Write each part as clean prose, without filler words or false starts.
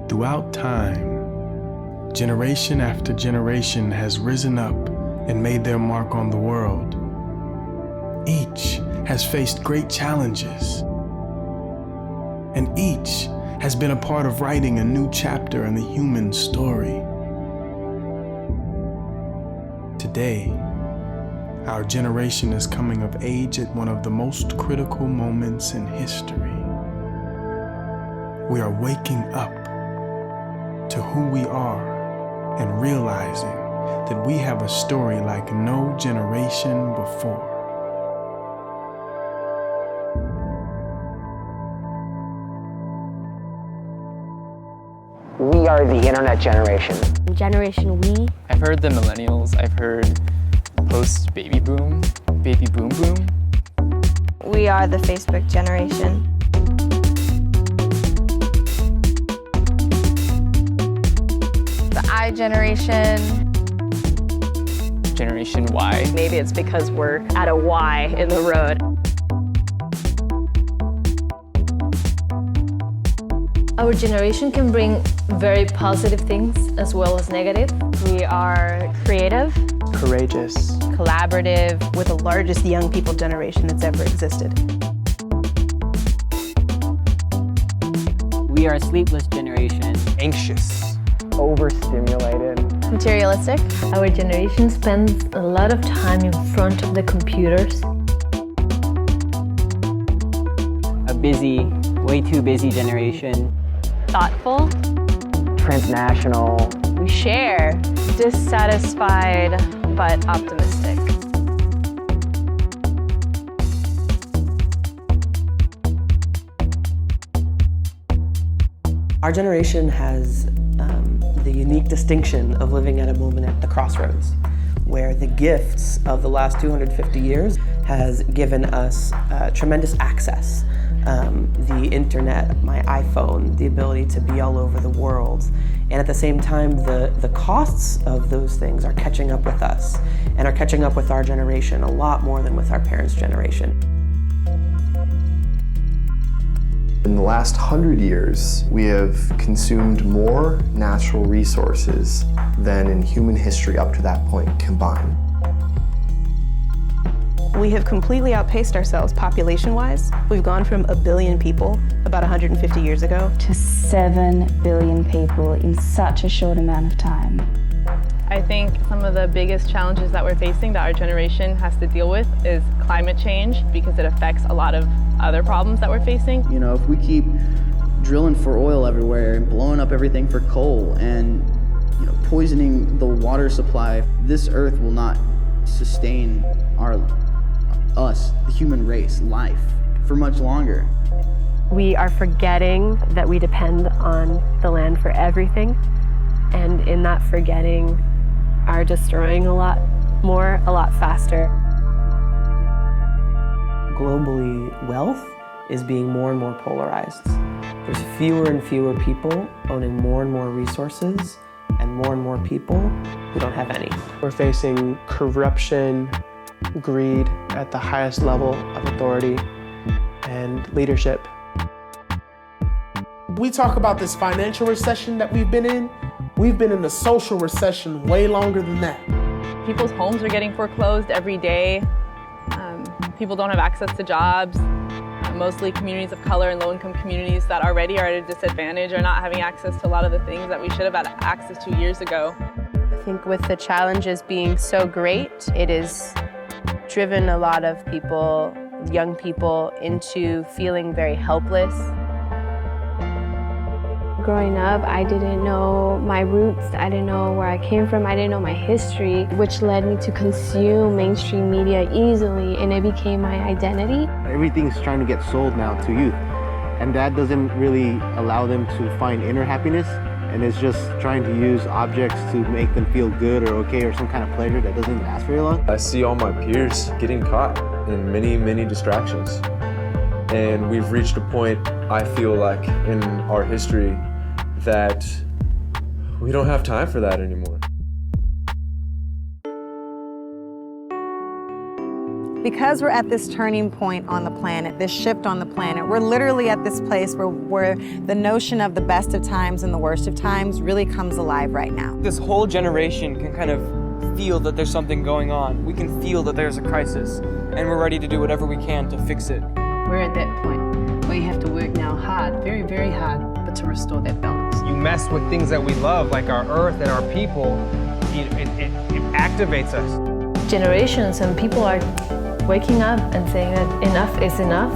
Throughout time, generation after generation has risen up and made their mark on the world. Each has faced great challenges, and each has been a part of writing a new chapter in the human story. Today, our generation is coming of age at one of the most critical moments in history. We are waking up to who we are and realizing that we have a story like no generation before. We are the internet generation. Generation We. I've heard the millennials. I've heard post-baby boom, baby boom boom. We are the Facebook generation. The I generation. Generation Y. Maybe it's because we're at a Y in the road. Our generation can bring very positive things as well as negative. We are creative, courageous, collaborative, we're the largest young people generation that's ever existed. We are a sleepless generation. Anxious, overstimulated, materialistic. Our generation spends a lot of time in front of the computers. A busy, way too busy generation. Thoughtful, transnational. We share, dissatisfied but optimistic. Our generation has the unique distinction of living at a moment at the crossroads, where the gifts of the last 250 years has given us tremendous access. The internet, my iPhone, the ability to be all over the world. And at the same time, the costs of those things are catching up with us and are catching up with our generation a lot more than with our parents' generation. In the last 100 years, we have consumed more natural resources than in human history up to that point combined. We have completely outpaced ourselves population-wise. We've gone from 1 billion people about 150 years ago to 7 billion people in such a short amount of time. I think some of the biggest challenges that we're facing that our generation has to deal with is climate change, because it affects a lot of other problems that we're facing. You know, if we keep drilling for oil everywhere and blowing up everything for coal and, poisoning the water supply, this earth will not sustain us, the human race, life, for much longer. We are forgetting that we depend on the land for everything, and in that forgetting are destroying a lot more, a lot faster. Globally, wealth is being more and more polarized. There's fewer and fewer people owning more and more resources and more people who don't have any. We're facing corruption, greed at the highest level of authority and leadership. We talk about this financial recession that we've been in. We've been in a social recession way longer than that. People's homes are getting foreclosed every day. People don't have access to jobs. Mostly communities of color and low-income communities that already are at a disadvantage are not having access to a lot of the things that we should have had access to years ago. I think with the challenges being so great, it has driven a lot of people, young people, into feeling very helpless. Growing up, I didn't know my roots, I didn't know where I came from, I didn't know my history, which led me to consume mainstream media easily, and it became my identity. Everything's trying to get sold now to youth, and that doesn't really allow them to find inner happiness, and it's just trying to use objects to make them feel good or okay or some kind of pleasure that doesn't last very long. I see all my peers getting caught in many distractions, and we've reached a point, I feel like, in our history that we don't have time for that anymore. Because we're at this turning point on the planet, this shift on the planet, we're literally at this place where the notion of the best of times and the worst of times really comes alive right now. This whole generation can kind of feel that there's something going on. We can feel that there's a crisis, and we're ready to do whatever we can to fix it. We're at that point where you have to work now hard, very, very hard, but to restore that balance. You mess with things that we love, like our earth and our people, it activates us. Generations and people are waking up and saying that enough is enough.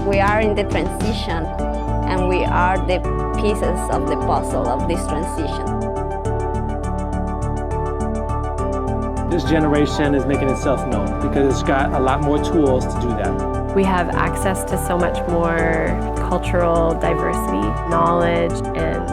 We are in the transition, and we are the pieces of the puzzle of this transition. This generation is making itself known because it's got a lot more tools to do that. We have access to so much more cultural diversity, knowledge, and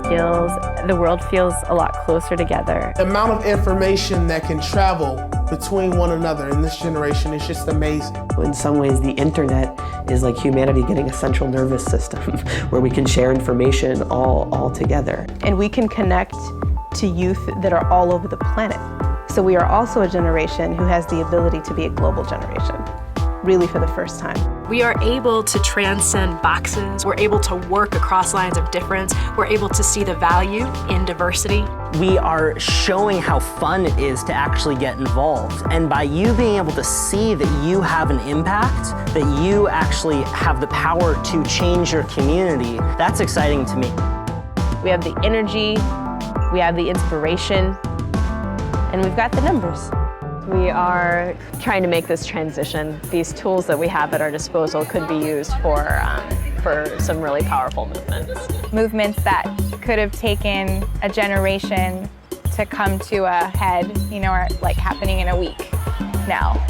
skills. The world feels a lot closer together. The amount of information that can travel between one another in this generation is just amazing. In some ways, the internet is like humanity getting a central nervous system where we can share information all together. And we can connect to youth that are all over the planet. So we are also a generation who has the ability to be a global generation, really for the first time. We are able to transcend boxes. We're able to work across lines of difference. We're able to see the value in diversity. We are showing how fun it is to actually get involved. And by you being able to see that you have an impact, that you actually have the power to change your community, that's exciting to me. We have the energy, we have the inspiration, and we've got the numbers. We are trying to make this transition. These tools that we have at our disposal could be used for some really powerful movements. Movements that could have taken a generation to come to a head, you know, are like happening in a week now.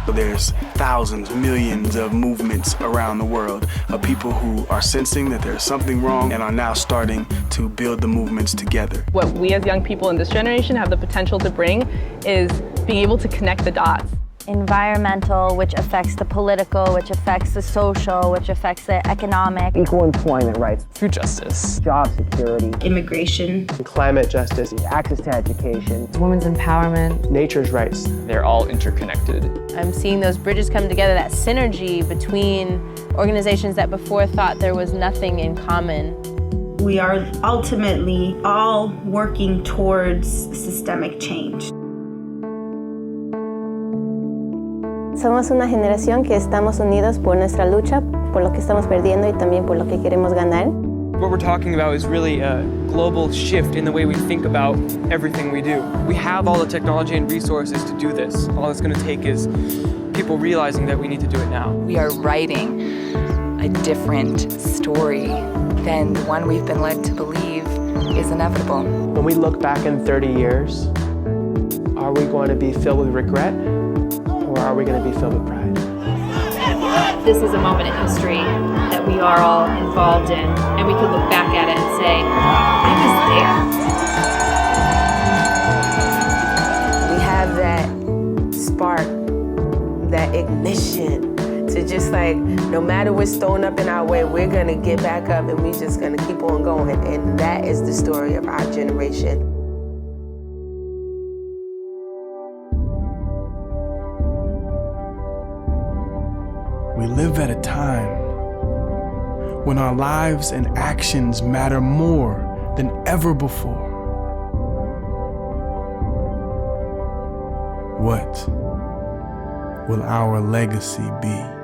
There's thousands, millions of movements around the world of people who are sensing that there's something wrong and are now starting to build the movements together. What we as young people in this generation have the potential to bring is being able to connect the dots. Environmental, which affects the political, which affects the social, which affects the economic. Equal employment rights. Food justice. Job security. Immigration. Climate justice. Access to education. Women's empowerment. Nature's rights. They're all interconnected. I'm seeing those bridges come together, that synergy between organizations that before thought there was nothing in common. We are ultimately all working towards systemic change. Somos una generación que estamos unidos por nuestra lucha, por lo que estamos perdiendo y también por lo que queremos ganar. What we're talking about is really a global shift in the way we think about everything we do. We have all the technology and resources to do this. All it's going to take is people realizing that we need to do it now. We are writing a different story than the one we've been led to believe is inevitable. When we look back in 30 years, are we going to be filled with regret? Or are we going to be filled with pride? This is a moment in history that we are all involved in, and we can look back at it and say, I was there. We have that spark, that ignition to just like, no matter what's thrown up in our way, we're going to get back up and we're just going to keep on going. And that is the story of our generation. We live at a time when our lives and actions matter more than ever before. What will our legacy be?